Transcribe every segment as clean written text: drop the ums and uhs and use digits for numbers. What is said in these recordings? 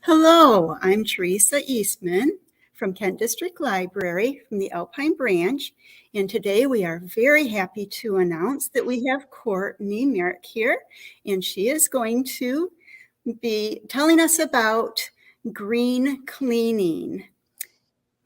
Hello, I'm Teresa Eastman from Kent District Library from the Alpine Branch, and today we are very happy to announce that we have Courtney Merrick here, and she is going to be telling us about green cleaning.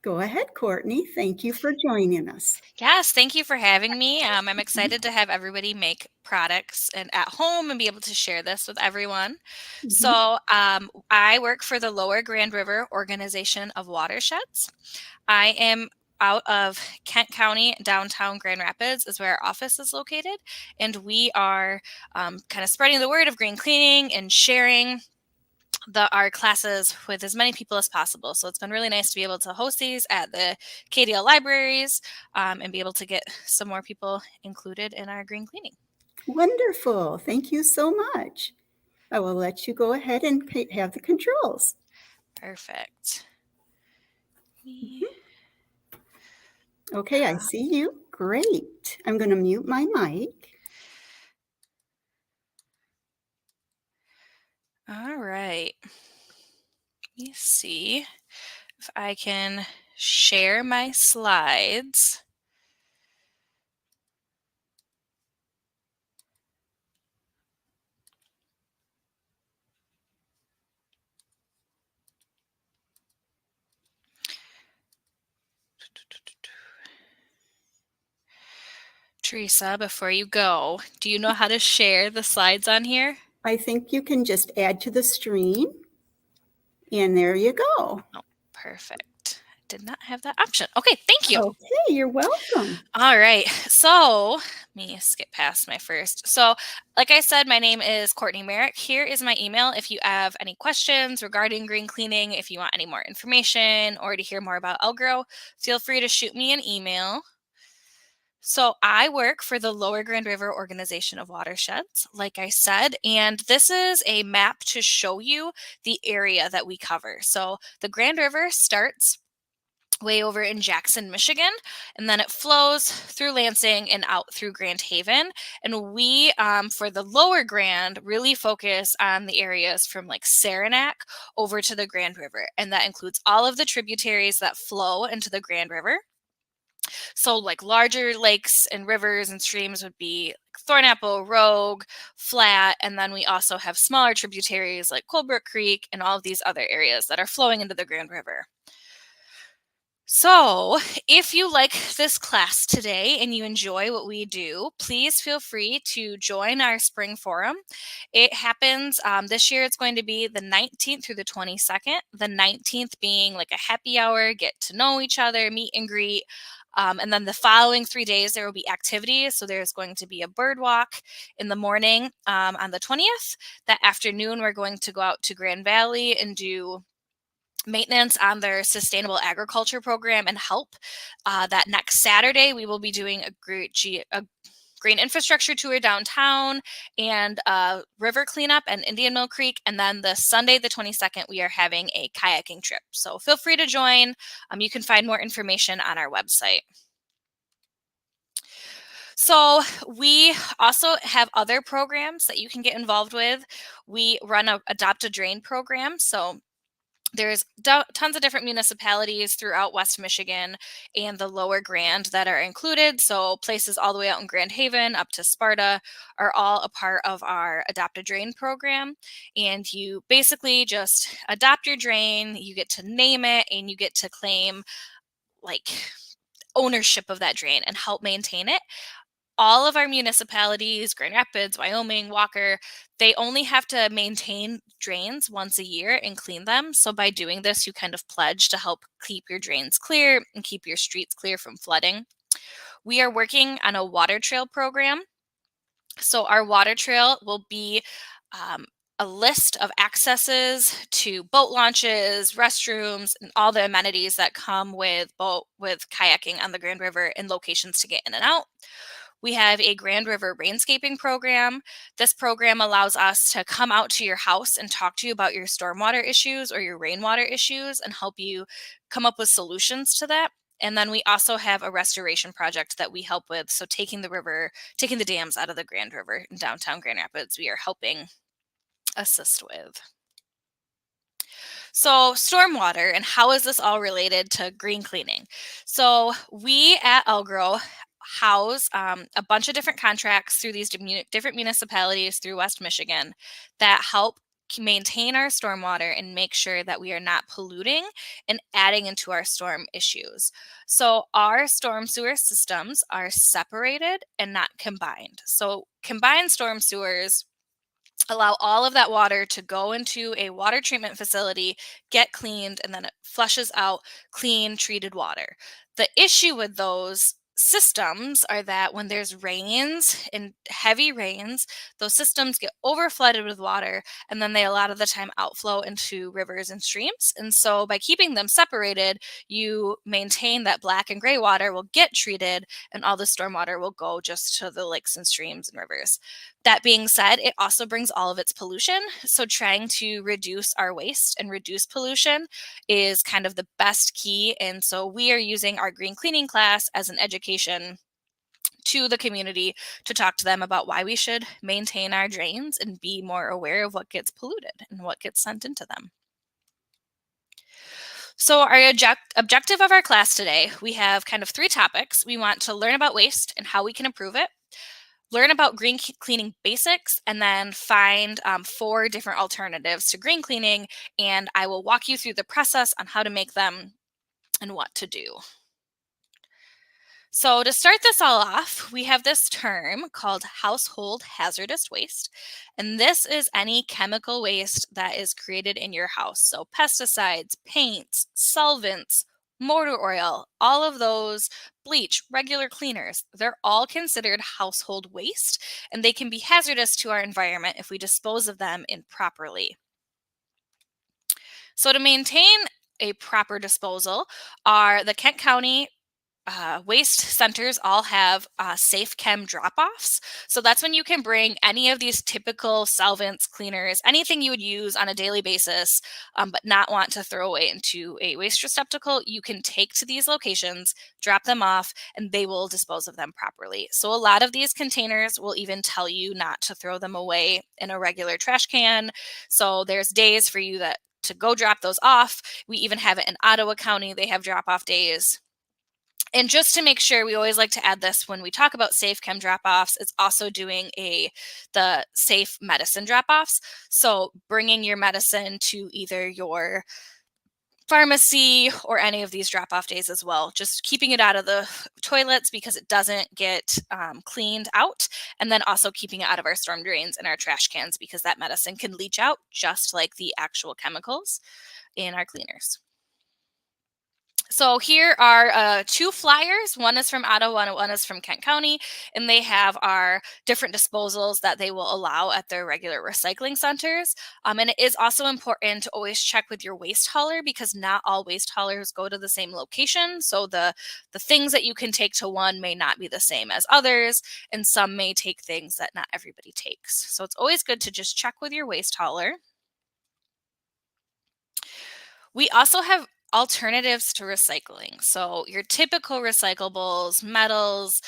Go ahead, Courtney. Thank you for joining us. Yes, thank you for having me. I'm excited to have everybody make products and at home and be able to share this with everyone. Mhm. I work for the Lower Grand River Organization of Watersheds. I am out of Kent County, downtown Grand Rapids is where our office is located, and we are kind of spreading the word of green cleaning and sharing our classes with as many people as possible. So it's been really nice to be able to host these at the KDL libraries and be able to get some more people included in our green cleaning. Wonderful. Thank you so much. I will let you go ahead and have the controls. Perfect. Okay, I see you. Great. I'm going to mute my mic. All right. Let me see if I can share my slides. Teresa, before you go, do you know how to share the slides on here? I think you can just add to the stream, and there you go. Oh, perfect. I did not have that option. Okay, thank you. Okay, you're welcome. All right, so let me skip past my first. So like I said, my name is Courtney Merrick. Here is my email if you have any questions regarding green cleaning, if you want any more information or to hear more about Elgrow, feel free to shoot me an email. So I work for the Lower Grand River Organization of Watersheds, like I said, and this is a map to show you the area that we cover. So the Grand River starts way over in Jackson, Michigan, and then it flows through Lansing and out through Grand Haven. And we, for the Lower Grand, really focus on the areas from like Saranac over to the Grand River, and that includes all of the tributaries that flow into the Grand River. So like larger lakes and rivers and streams would be Thornapple, Rogue, Flat, and then we also have smaller tributaries like Colebrook Creek and all of these other areas that are flowing into the Grand River. So if you like this class today and you enjoy what we do, please feel free to join our spring forum. It happens this year, it's going to be the 19th through the 22nd, the 19th being like a happy hour, get to know each other, meet and greet. And then the following 3 days, there will be activities. So there's going to be a bird walk in the morning on the 20th. That afternoon, we're going to go out to Grand Valley and do maintenance on their sustainable agriculture program and help. That next Saturday, we will be doing a green infrastructure tour downtown and river cleanup and Indian Mill Creek. And then the Sunday, the 22nd, we are having a kayaking trip. So feel free to join. You can find more information on our website. So we also have other programs that you can get involved with. We run a Adopt a Drain program. So there's tons of different municipalities throughout West Michigan and the Lower Grand that are included. So places all the way out in Grand Haven up to Sparta are all a part of our Adopt a Drain program. And you basically just adopt your drain, you get to name it, and you get to claim like ownership of that drain and help maintain it. All of our municipalities, Grand Rapids, Wyoming, Walker, they only have to maintain drains once a year and clean them. So by doing this, you kind of pledge to help keep your drains clear and keep your streets clear from flooding. We are working on a water trail program. So our water trail will be a list of accesses to boat launches, restrooms, and all the amenities that come with kayaking on the Grand River and locations to get in and out. We have a Grand River Rainscaping program. This program allows us to come out to your house and talk to you about your stormwater issues or your rainwater issues and help you come up with solutions to that. And then we also have a restoration project that we help with. So taking the dams out of the Grand River in downtown Grand Rapids, we are helping assist with. So stormwater, and how is this all related to green cleaning? So we at Elgrow house a bunch of different contracts through these different municipalities through West Michigan that help maintain our stormwater and make sure that we are not polluting and adding into our storm issues. So our storm sewer systems are separated and not combined. So combined storm sewers allow all of that water to go into a water treatment facility, get cleaned, and then it flushes out clean, treated water. The issue with those systems are that when there's rains and heavy rains, those systems get over flooded with water, and then they a lot of the time outflow into rivers and streams. And so by keeping them separated, you maintain that black and gray water will get treated, and all the stormwater will go just to the lakes and streams and rivers. That being said, it also brings all of its pollution. So trying to reduce our waste and reduce pollution is kind of the best key. And so we are using our green cleaning class as an education to the community to talk to them about why we should maintain our drains and be more aware of what gets polluted and what gets sent into them. So our objective of our class today, we have kind of 3 topics. We want to learn about waste and how we can improve it, learn about green cleaning basics, and then find 4 different alternatives to green cleaning. And I will walk you through the process on how to make them and what to do. So to start this all off, we have this term called household hazardous waste. And this is any chemical waste that is created in your house. So pesticides, paints, solvents, motor oil, all of those, bleach, regular cleaners, they're all considered household waste, and they can be hazardous to our environment if we dispose of them improperly. So to maintain a proper disposal, the Kent County waste centers all have safe chem drop-offs. So that's when you can bring any of these typical solvents, cleaners, anything you would use on a daily basis, but not want to throw away into a waste receptacle, you can take to these locations, drop them off, and they will dispose of them properly. So a lot of these containers will even tell you not to throw them away in a regular trash can. So there's days for you to go drop those off. We even have it in Ottawa County. They have drop-off days. And just to make sure, we always like to add this when we talk about safe chem drop-offs, it's also doing the safe medicine drop-offs. So bringing your medicine to either your pharmacy or any of these drop-off days as well. Just keeping it out of the toilets because it doesn't get cleaned out. And then also keeping it out of our storm drains and our trash cans because that medicine can leach out just like the actual chemicals in our cleaners. So here are 2 flyers. One is from Ottawa and one is from Kent County, and they have our different disposals that they will allow at their regular recycling centers. And it is also important to always check with your waste hauler because not all waste haulers go to the same location. So the things that you can take to one may not be the same as others, and some may take things that not everybody takes. So it's always good to just check with your waste hauler. We also have alternatives to recycling. So your typical recyclables, metals,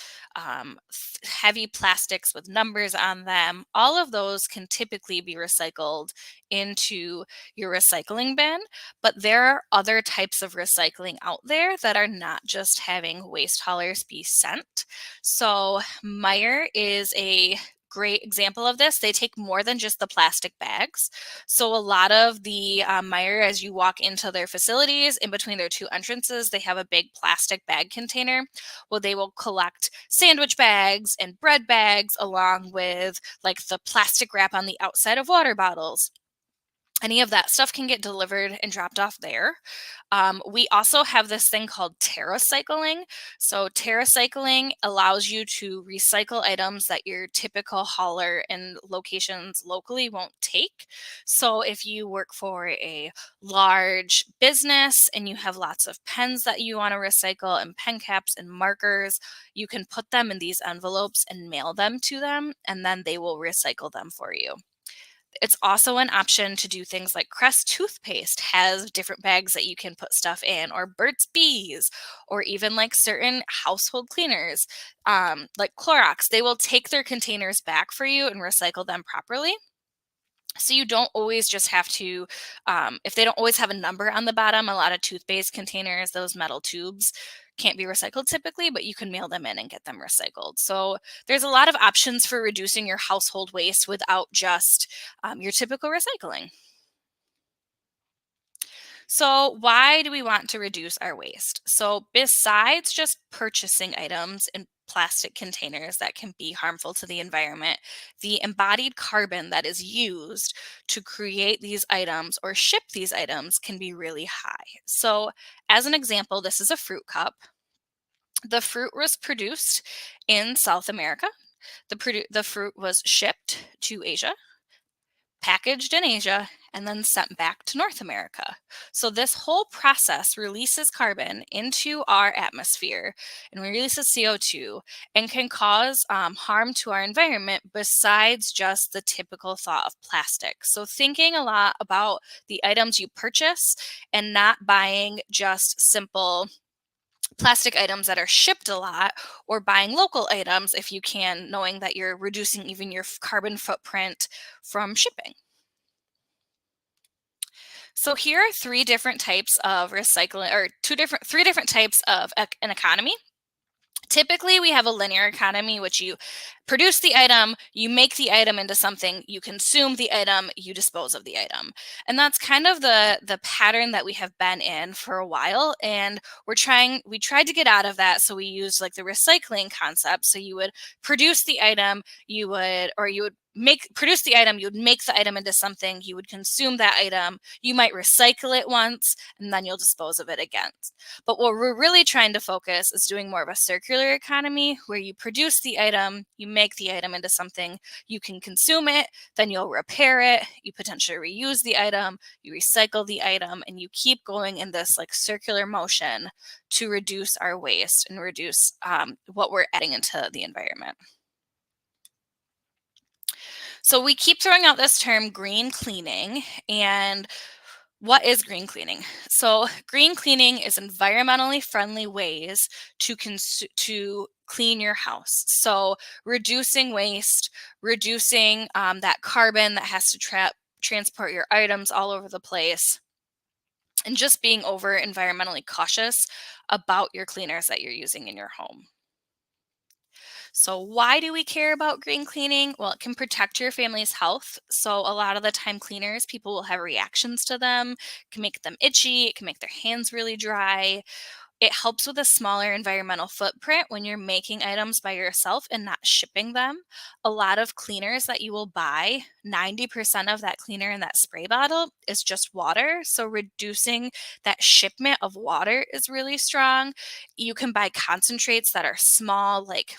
heavy plastics with numbers on them, all of those can typically be recycled into your recycling bin. But there are other types of recycling out there that are not just having waste haulers be sent. So Meyer is a great example of this. They take more than just the plastic bags. So a lot of the Meyer, as you walk into their facilities, in between their 2 entrances, they have a big plastic bag container. Well, they will collect sandwich bags and bread bags along with like the plastic wrap on the outside of water bottles. Any of that stuff can get delivered and dropped off there. We also have this thing called Terracycling. So Terracycling allows you to recycle items that your typical hauler and locations locally won't take. So if you work for a large business and you have lots of pens that you want to recycle and pen caps and markers, you can put them in these envelopes and mail them to them, and then they will recycle them for you. It's also an option to do things like Crest toothpaste has different bags that you can put stuff in, or Burt's Bees, or even like certain household cleaners, like Clorox. They will take their containers back for you and recycle them properly. So you don't always just have to, if they don't always have a number on the bottom, a lot of toothpaste containers, those metal tubes can't be recycled typically, but you can mail them in and get them recycled. So there's a lot of options for reducing your household waste without just your typical recycling. So why do we want to reduce our waste? So besides just purchasing items in plastic containers that can be harmful to the environment, the embodied carbon that is used to create these items or ship these items can be really high. So as an example, this is a fruit cup. The fruit was produced in South America. The fruit was shipped to Asia, packaged in Asia, and then sent back to North America. So this whole process releases carbon into our atmosphere and releases CO2 and can cause harm to our environment besides just the typical thought of plastic. So thinking a lot about the items you purchase and not buying just simple plastic items that are shipped a lot, or buying local items if you can, knowing that you're reducing even your carbon footprint from shipping. So here are three different types of recycling, or three different types of an economy. Typically, we have a linear economy, which you produce the item, you make the item into something, you consume the item, you dispose of the item. And that's kind of the pattern that we have been in for a while. And we tried to get out of that. So we used like the recycling concept. So you would produce the item, you would produce the item, you would make the item into something, you would consume that item, you might recycle it once, and then you'll dispose of it again. But what we're really trying to focus is doing more of a circular economy where you produce the item, you make the item into something, you can consume it, then you'll repair it, you potentially reuse the item, you recycle the item, and you keep going in this like circular motion to reduce our waste and reduce what we're adding into the environment. So we keep throwing out this term green cleaning, and what is green cleaning? So green cleaning is environmentally friendly ways to clean your house. So reducing waste, reducing that carbon that has to transport your items all over the place, and just being over environmentally cautious about your cleaners that you're using in your home. So why do we care about green cleaning? Well, it can protect your family's health. So a lot of the time cleaners, people will have reactions to them. It can make them itchy, it can make their hands really dry. It helps with a smaller environmental footprint when you're making items by yourself and not shipping them. A lot of cleaners that you will buy, 90% of that cleaner in that spray bottle is just water. So reducing that shipment of water is really strong. You can buy concentrates that are small, like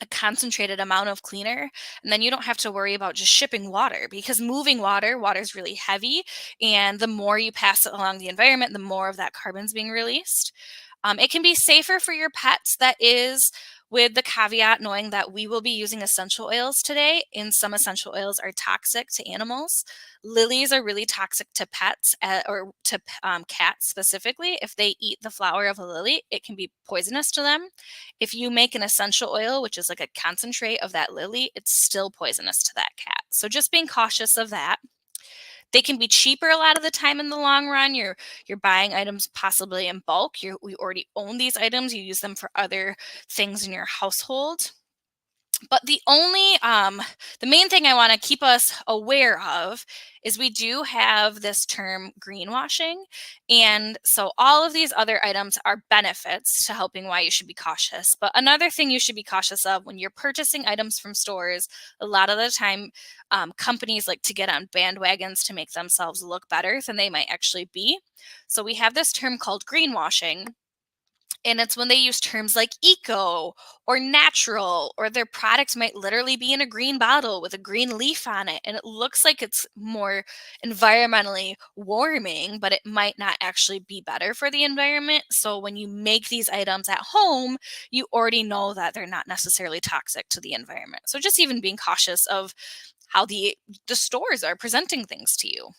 a concentrated amount of cleaner, and then you don't have to worry about just shipping water, because moving water is really heavy, and the more you pass it along the environment, the more of that carbon's being released. It can be safer for your pets, that is with the caveat knowing that we will be using essential oils today, and some essential oils are toxic to animals. Lilies are really toxic to pets, or to cats specifically. If they eat the flower of a lily, it can be poisonous to them. If you make an essential oil, which is like a concentrate of that lily, it's still poisonous to that cat. So just being cautious of that. They can be cheaper a lot of the time in the long run. You're buying items possibly in bulk. We already own these items. You use them for other things in your household. But the main thing I want to keep us aware of is we do have this term greenwashing. And so all of these other items are benefits to helping why you should be cautious. But another thing you should be cautious of when you're purchasing items from stores, a lot of the time, companies like to get on bandwagons to make themselves look better than they might actually be. So we have this term called greenwashing. And it's when they use terms like eco or natural, or their products might literally be in a green bottle with a green leaf on it. And it looks like it's more environmentally warming, but it might not actually be better for the environment. So when you make these items at home, you already know that they're not necessarily toxic to the environment. So just even being cautious of how the stores are presenting things to you.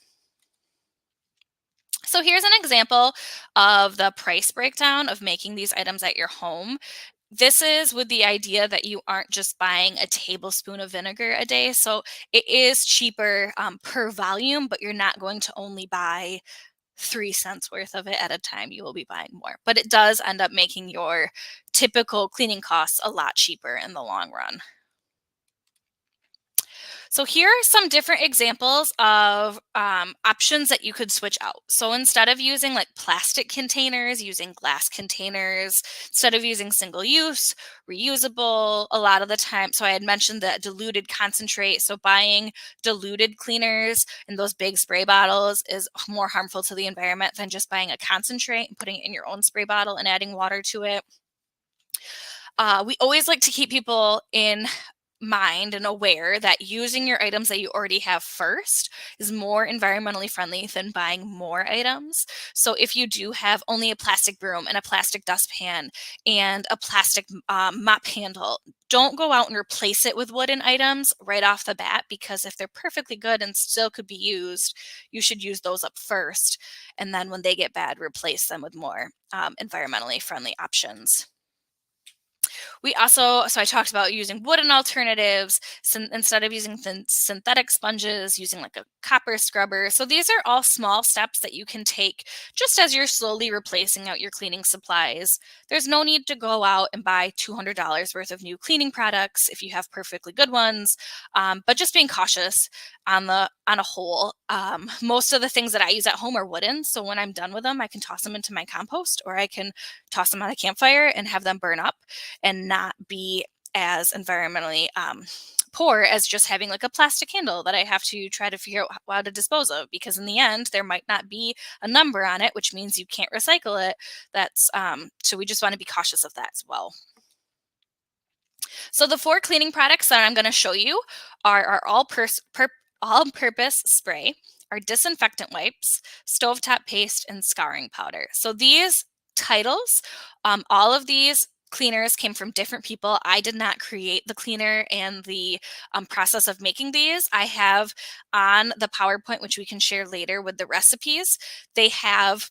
So here's an example of the price breakdown of making these items at your home. This is with the idea that you aren't just buying a tablespoon of vinegar a day. So it is cheaper per volume, but you're not going to only buy 3 cents worth of it at a time. You will be buying more, but it does end up making your typical cleaning costs a lot cheaper in the long run. So here are some different examples of options that you could switch out. So instead of using like plastic containers, using glass containers, instead of using single use, reusable a lot of the time. So I had mentioned the diluted concentrate. So buying diluted cleaners in those big spray bottles is more harmful to the environment than just buying a concentrate and putting it in your own spray bottle and adding water to it. We always like to keep people in mind and aware that using your items that you already have first is more environmentally friendly than buying more items. So if you do have only a plastic broom and a plastic dustpan and a plastic mop handle, don't go out and replace it with wooden items right off the bat, because if they're perfectly good and still could be used, you should use those up first. And then when they get bad, replace them with more environmentally friendly options. We also, so I talked about using wooden alternatives instead of using synthetic sponges, using like a copper scrubber. So these are all small steps that you can take just as you're slowly replacing out your cleaning supplies. There's no need to go out and buy $200 worth of new cleaning products if you have perfectly good ones, but just being cautious on a whole. Most of the things that I use at home are wooden. So when I'm done with them, I can toss them into my compost, or I can toss them on a campfire and have them burn up and not be as environmentally poor as just having like a plastic handle that I have to try to figure out how to dispose of, because in the end there might not be a number on it, which means you can't recycle it. So we just want to be cautious of that as well. So the 4 cleaning products that I'm going to show you are our all-purpose spray, our disinfectant wipes, stovetop paste, and scouring powder. So these titles, all of these cleaners came from different people. I did not create the cleaner and the process of making these. I have on the PowerPoint, which we can share later with the recipes, they have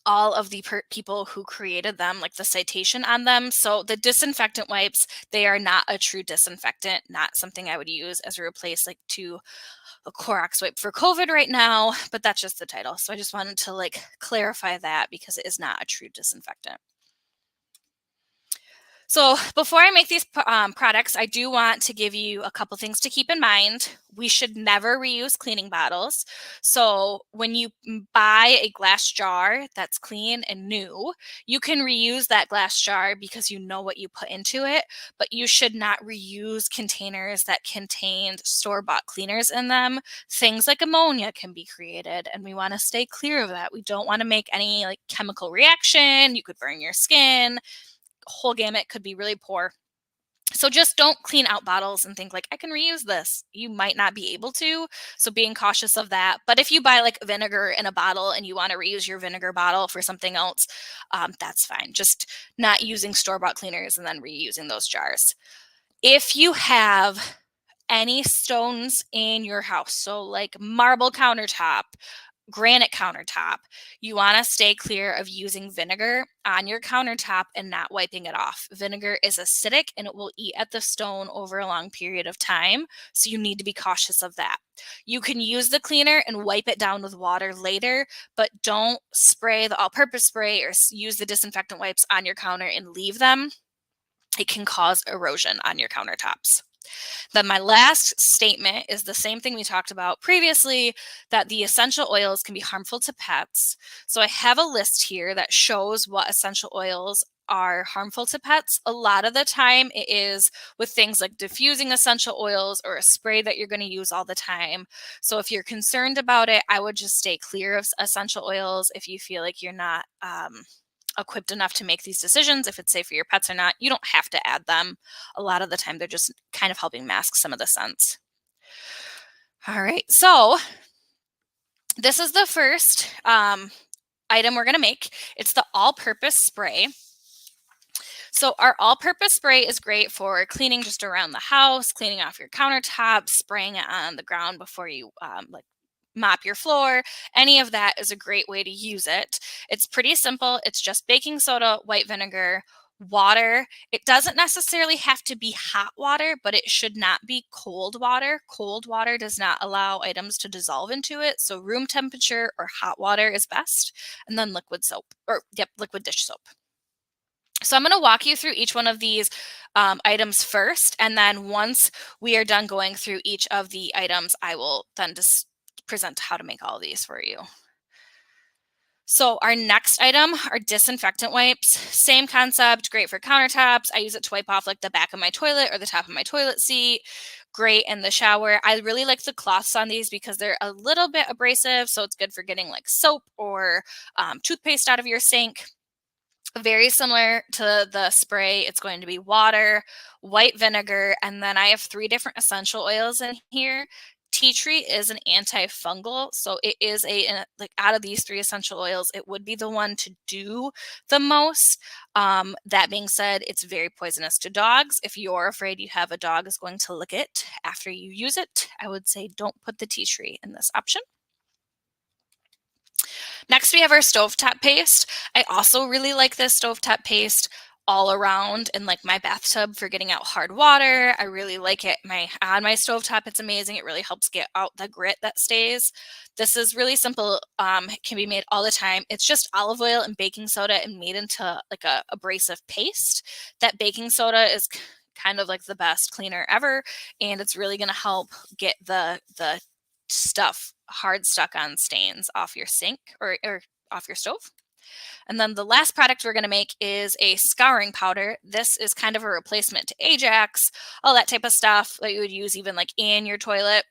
all of the people who created them, like the citation on them. So the disinfectant wipes, they are not a true disinfectant, not something I would use as a replace like to a Clorox wipe for COVID right now, but that's just the title. So I just wanted to like clarify that because it is not a true disinfectant. So before I make these products, I do want to give you a couple things to keep in mind. We should never reuse cleaning bottles. So when you buy a glass jar that's clean and new, you can reuse that glass jar because you know what you put into it, but you should not reuse containers that contained store-bought cleaners in them. Things like ammonia can be created, and we want to stay clear of that. We don't want to make any like chemical reaction. You could burn your skin. Whole gamut could be really poor. So just don't clean out bottles and think like, I can reuse this. You might not be able to. So being cautious of that. But if you buy like vinegar in a bottle and you want to reuse your vinegar bottle for something else, that's fine. Just not using store-bought cleaners and then reusing those jars. If you have any stones in your house, so like marble countertop, granite countertop, you want to stay clear of using vinegar on your countertop and not wiping it off. Vinegar is acidic and it will eat at the stone over a long period of time. So you need to be cautious of that. You can use the cleaner and wipe it down with water later, but don't spray the all-purpose spray or use the disinfectant wipes on your counter and leave them. It can cause erosion on your countertops. Then my last statement is the same thing we talked about previously, that the essential oils can be harmful to pets. So I have a list here that shows what essential oils are harmful to pets. A lot of the time it is with things like diffusing essential oils or a spray that you're going to use all the time. So if you're concerned about it, I would just stay clear of essential oils. If you feel like you're not equipped enough to make these decisions, if it's safe for your pets or not, you don't have to add them. A lot of the time, they're just kind of helping mask some of the scents. All right, so this is the first item we're going to make. It's the all-purpose spray. So our all-purpose spray is great for cleaning just around the house, cleaning off your countertops, spraying it on the ground before you like mop your floor. Any of that is a great way to use it. It's pretty simple. It's just baking soda, white vinegar, Water, it doesn't necessarily have to be hot water, but it should not be cold water. Cold water does not allow items to dissolve into it. So room temperature or hot water is best. And then liquid soap, or liquid dish soap. So I'm going to walk you through each one of these items first. And then once we are done going through each of the items, I will then just present how to make all of these for you. So our next item are disinfectant wipes. Same concept, great for countertops. I use it to wipe off like the back of my toilet or the top of my toilet seat. Great in the shower. I really like the cloths on these because they're a little bit abrasive. So it's good for getting like soap or toothpaste out of your sink. Very similar to the spray, it's going to be water, white vinegar, and then I have 3 different essential oils in here. Tea tree is an antifungal, so it is like out of these 3 essential oils, it would be the one to do the most. That being said, it's very poisonous to dogs. If you're afraid you have a dog is going to lick it after you use it, I would say don't put the tea tree in this option. Next, we have our Stovetop Paste. I also really like this Stovetop Paste all around in like my bathtub for getting out hard water. I really like it on my stovetop. It's amazing. It really helps get out the grit that stays. This is really simple. It can be made all the time. It's just olive oil and baking soda and made into like a abrasive paste. That baking soda is kind of like the best cleaner ever, and it's really going to help get the stuff hard stuck on stains off your sink or off your stove. And then the last product we're going to make is a scouring powder. This is kind of a replacement to Ajax, all that type of stuff that you would use even like in your toilet.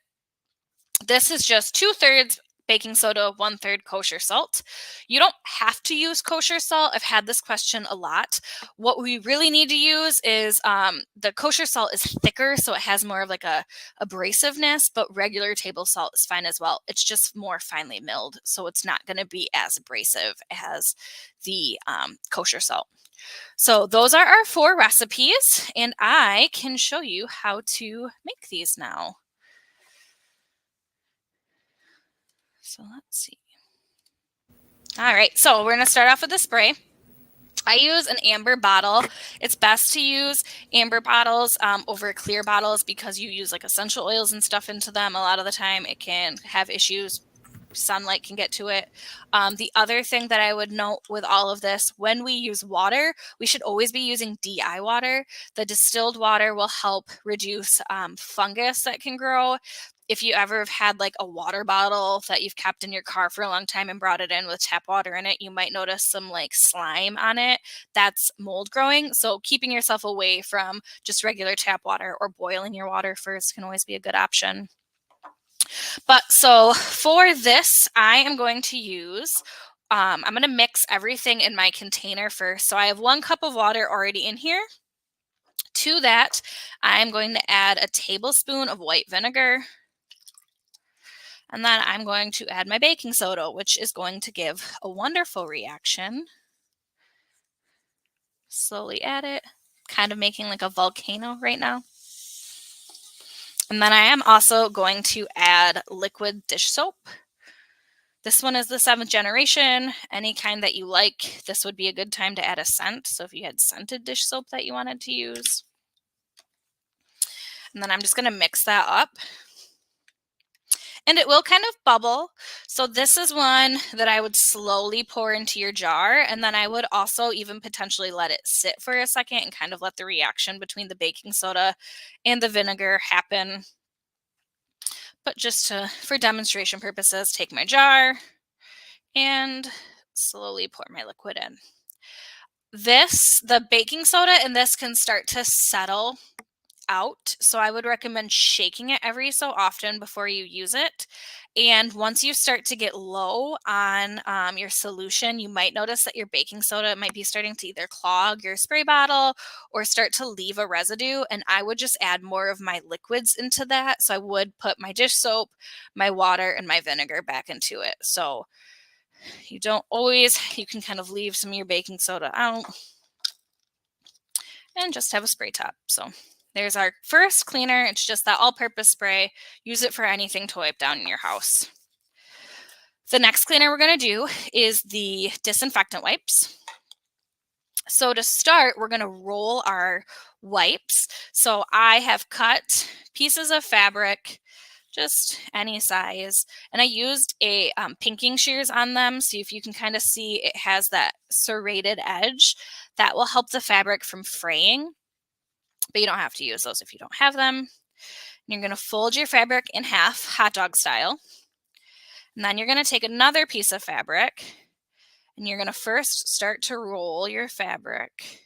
This is just 2/3 baking soda, 1/3 kosher salt. You don't have to use kosher salt. I've had this question a lot. What we really need to use is the kosher salt is thicker, so it has more of like a abrasiveness, but regular table salt is fine as well. It's just more finely milled, so it's not going to be as abrasive as the kosher salt. So those are our 4 recipes, and I can show you how to make these now. So let's see. All right, so we're going to start off with the spray. I use an amber bottle. It's best to use amber bottles over clear bottles because you use like essential oils and stuff into them. A lot of the time it can have issues. Sunlight can get to it. The other thing that I would note with all of this, when we use water, we should always be using DI water. The distilled water will help reduce fungus that can grow. If you ever have had like a water bottle that you've kept in your car for a long time and brought it in with tap water in it, you might notice some like slime on it. That's mold growing. So keeping yourself away from just regular tap water or boiling your water first can always be a good option. But so for this, I am going to use, I'm going to mix everything in my container first. So I have 1 cup of water already in here. To that, I'm going to add a tablespoon of white vinegar. And then I'm going to add my baking soda, which is going to give a wonderful reaction. Slowly add it, kind of making like a volcano right now. And then I am also going to add liquid dish soap. This one is the 7th generation. Any kind that you like, this would be a good time to add a scent. So if you had scented dish soap that you wanted to use. And then I'm just going to mix that up. And it will kind of bubble. So this is one that I would slowly pour into your jar. And then I would also even potentially let it sit for a second and kind of let the reaction between the baking soda and the vinegar happen. But just for demonstration purposes, take my jar and slowly pour my liquid in. The baking soda in this can start to settle out. So I would recommend shaking it every so often before you use it. And once you start to get low on your solution, you might notice that your baking soda might be starting to either clog your spray bottle or start to leave a residue. And I would just add more of my liquids into that. So I would put my dish soap, my water, and my vinegar back into it. So you can kind of leave some of your baking soda out and just have a spray top. So there's our first cleaner. It's just that all-purpose spray. Use it for anything to wipe down in your house. The next cleaner we're going to do is the disinfectant wipes. So to start, we're going to roll our wipes. So I have cut pieces of fabric, just any size, and I used a pinking shears on them. So if you can kind of see, it has that serrated edge that will help the fabric from fraying, but you don't have to use those if you don't have them. And you're going to fold your fabric in half, hot dog style. And then you're going to take another piece of fabric and you're going to first start to roll your fabric.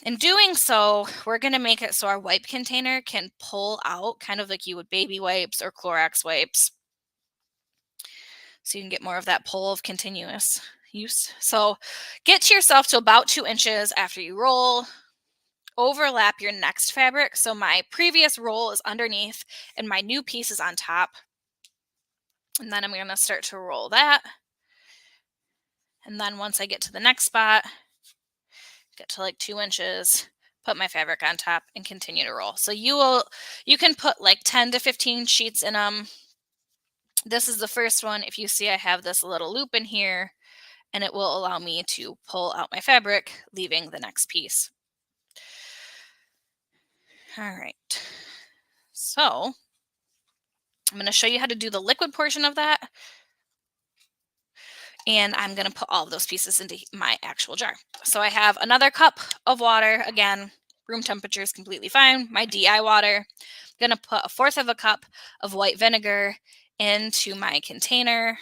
In doing so, we're going to make it so our wipe container can pull out kind of like you would baby wipes or Clorox wipes. So you can get more of that pull of continuous use. So get to yourself to about 2 inches after you roll. Overlap your next fabric. So my previous roll is underneath and my new piece is on top. And then I'm going to start to roll that. And then once I get to the next spot, get to like 2 inches, put my fabric on top and continue to roll. So you can put like 10 to 15 sheets in them. This is the first one. If you see, I have this little loop in here and it will allow me to pull out my fabric, leaving the next piece. All right. So I'm going to show you how to do the liquid portion of that. And I'm going to put all of those pieces into my actual jar. So I have another cup of water. Again, room temperature is completely fine. My DI water. I'm going to put 1/4 of a cup of white vinegar into my container.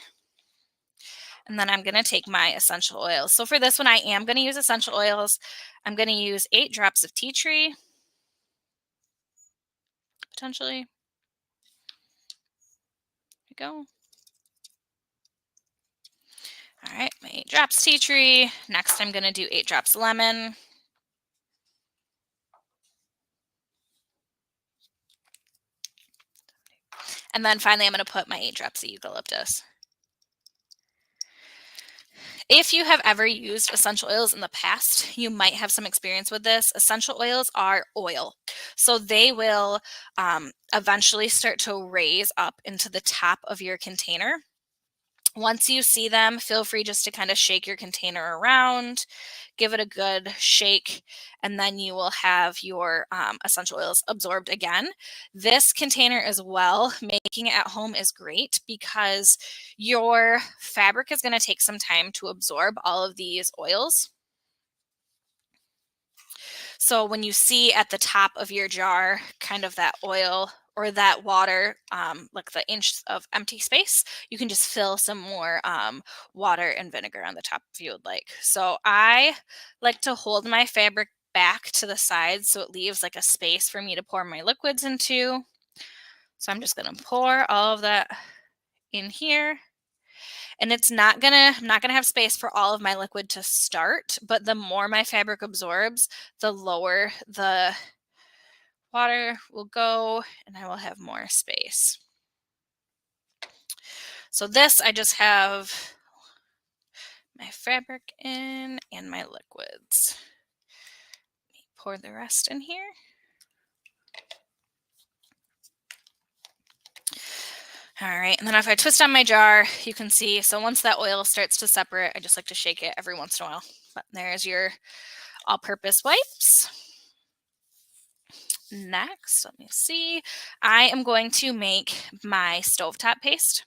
And then I'm going to take my essential oils. So for this one, I am going to use essential oils. I'm going to use 8 drops of tea tree, potentially. There we go. All right, my 8 drops tea tree. Next, I'm going to do 8 drops lemon. And then finally, I'm going to put my 8 drops of eucalyptus. If you have ever used essential oils in the past, you might have some experience with this. Essential oils are oil. So they will eventually start to raise up into the top of your container. Once you see them, feel free just to kind of shake your container around, give it a good shake, and then you will have your essential oils absorbed again. This container as well, making it at home is great because your fabric is going to take some time to absorb all of these oils. So when you see at the top of your jar kind of that oil or that water, like the inch of empty space, you can just fill some more water and vinegar on the top if you would like. So I like to hold my fabric back to the side so it leaves like a space for me to pour my liquids into. So I'm just going to pour all of that in here. And I'm not gonna have space for all of my liquid to start, but the more my fabric absorbs, the lower the water will go and I will have more space. So this, I just have my fabric in and my liquids. Let me pour the rest in here. All right, and then if I twist on my jar, you can see, so once that oil starts to separate, I just like to shake it every once in a while. But there's your all-purpose wipes. Next, let me see, I am going to make my stovetop paste.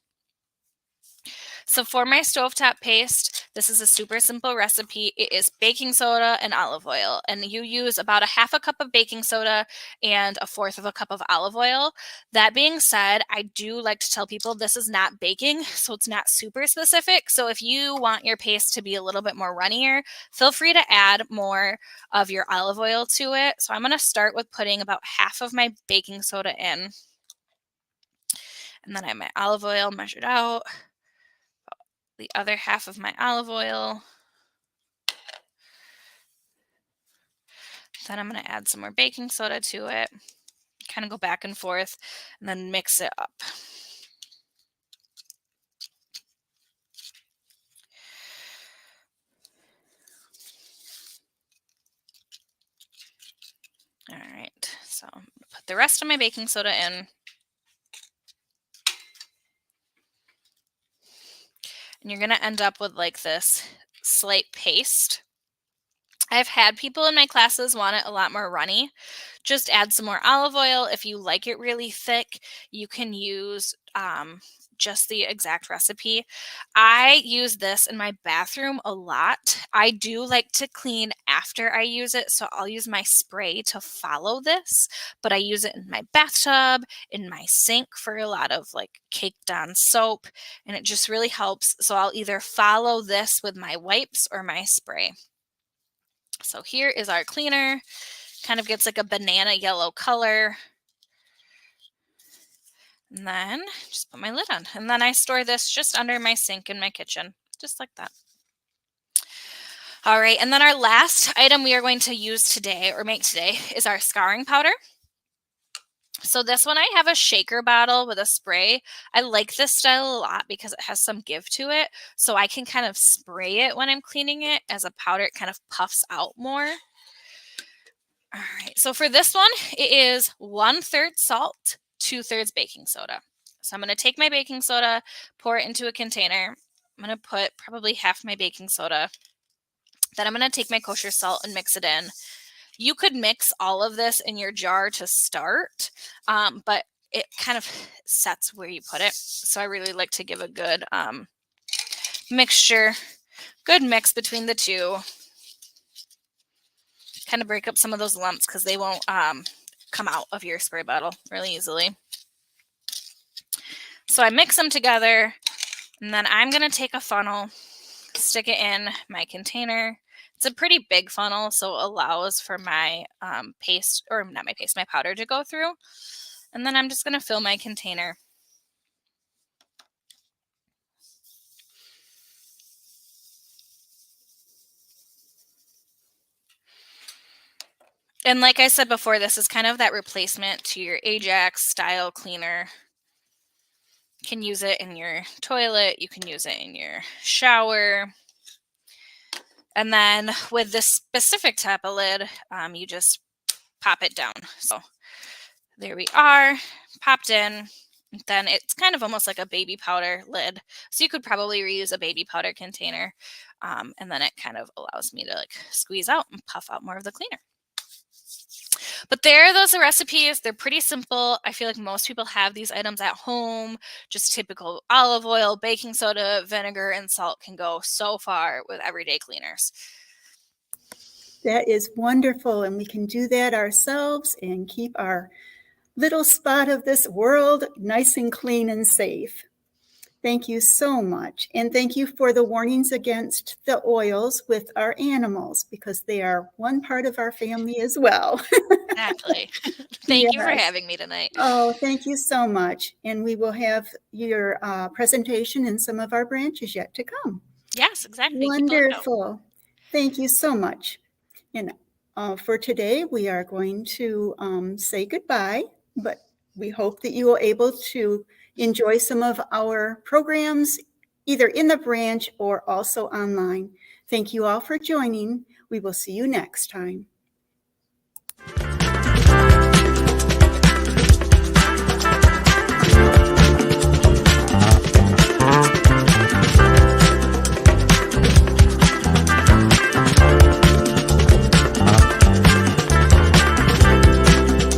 So for my stovetop paste, this is a super simple recipe. It is baking soda and olive oil, and you use about 1/2 cup of baking soda and 1/4 of a cup of olive oil. That being said, I do like to tell people this is not baking, so it's not super specific. So if you want your paste to be a little bit more runnier, feel free to add more of your olive oil to it. So I'm going to start with putting about 1/2 of my baking soda in. And then I have my olive oil measured out. The other 1/2 of my olive oil. Then I'm going to add some more baking soda to it, kind of go back and forth, and then mix it up. All right, so I'm going to put the rest of my baking soda in. And you're going to end up with like this slate paste. I've had people in my classes want it a lot more runny. Just add some more olive oil. If you like it really thick, you can use just the exact recipe. I use this in my bathroom a lot. I do like to clean after I use it, so I'll use my spray to follow this, but I use it in my bathtub, in my sink for a lot of like caked on soap, and it just really helps. So I'll either follow this with my wipes or my spray. So here is our cleaner. Kind of gets like a banana yellow color. And then just put my lid on. And then I store this just under my sink in my kitchen, just like that. All right, and then our last item we are going to use today or make today is our scouring powder. So this one, I have a shaker bottle with a spray. I like this style a lot because it has some give to it. So I can kind of spray it when I'm cleaning it as a powder. It kind of puffs out more. All right, so for this one, it is 1/3 salt, 2/3 baking soda. So I'm going to take my baking soda, pour it into a container. I'm going to put probably half my baking soda. Then I'm going to take my kosher salt and mix it in. You could mix all of this in your jar to start, but it kind of sets where you put it. So I really like to give a good mixture, good mix between the two. Kind of break up some of those lumps because they won't come out of your spray bottle really easily. So I mix them together, and then I'm going to take a funnel, stick it in my container. It's a pretty big funnel, so it allows for my paste, or not my paste, my powder to go through. And then I'm just going to fill my container. And like I said before, this is kind of that replacement to your Ajax style cleaner. You can use it in your toilet. You can use it in your shower. And then with this specific type of lid, you just pop it down. So there we are, popped in. Then it's kind of almost like a baby powder lid. So you could probably reuse a baby powder container. And then it kind of allows me to like squeeze out and puff out more of the cleaner. But there are those recipes. They're pretty simple. I feel like most people have these items at home. Just typical olive oil, baking soda, vinegar, and salt can go so far with everyday cleaners. That is wonderful, and we can do that ourselves and keep our little spot of this world nice and clean and safe. Thank you so much. And thank you for the warnings against the oils with our animals, because they are one part of our family as well. Exactly. Thank you for having me tonight. Oh, thank you so much. And we will have your presentation in some of our branches yet to come. Yes, exactly. Wonderful. Thank you so much. And for today, we are going to say goodbye, but we hope that you are able to enjoy some of our programs, either in the branch or also online. Thank you all for joining. We will see you next time.